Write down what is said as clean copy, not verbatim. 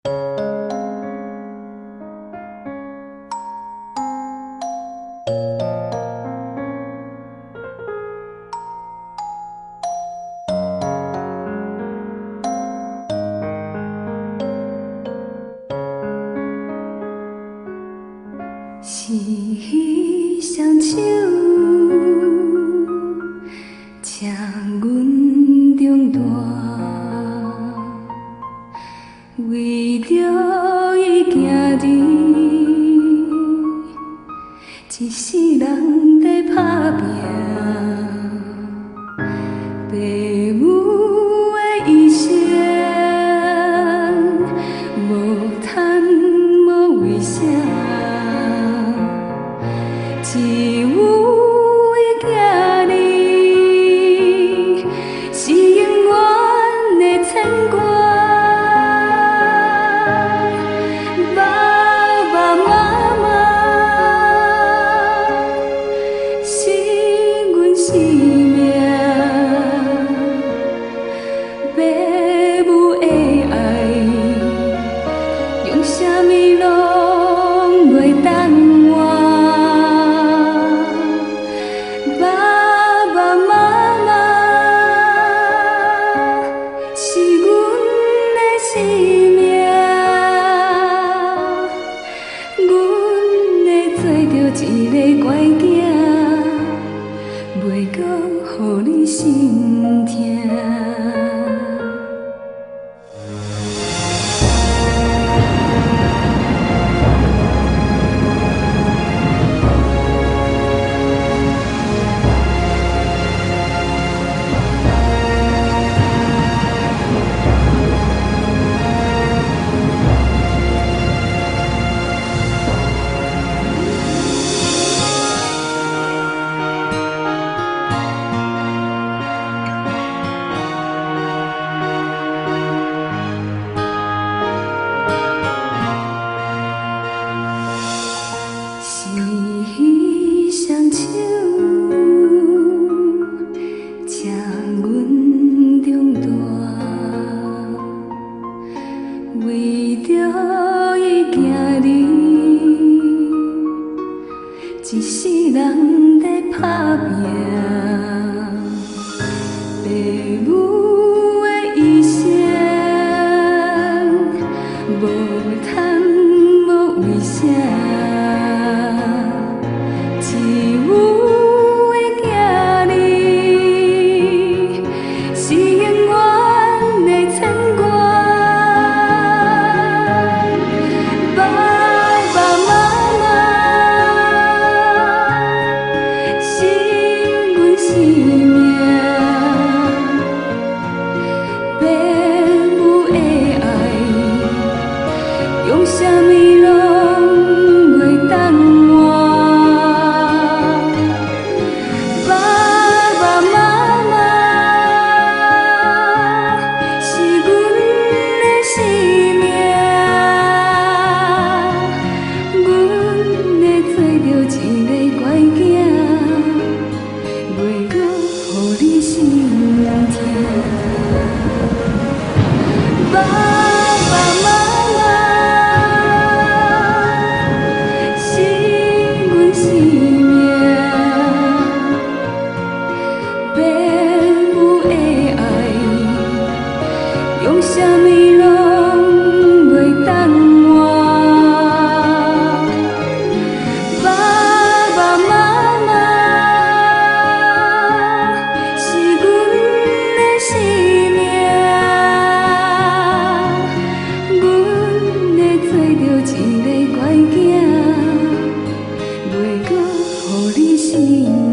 是彼双手请阮长大，为着伊行伫一世人在打拼，父母的医生无赚无为啥。只有伊囝儿是永远的牵挂，爸爸妈妈是阮生命，父母的爱用什么拢袂当换。一个乖囝，袂搁予你心痛。为着伊行伫一世人在打拼，父母的医生无赚无为啥，只有伊囝儿是永远的牵挂。用什么拢袂当换，爸爸妈妈是阮的生命，阮会做着一个乖囝，袂搁予你心痛。爸爸妈妈。用什么拢袂当换，爸爸妈妈是阮的生命，阮会做着一个乖囝，袂搁予你心。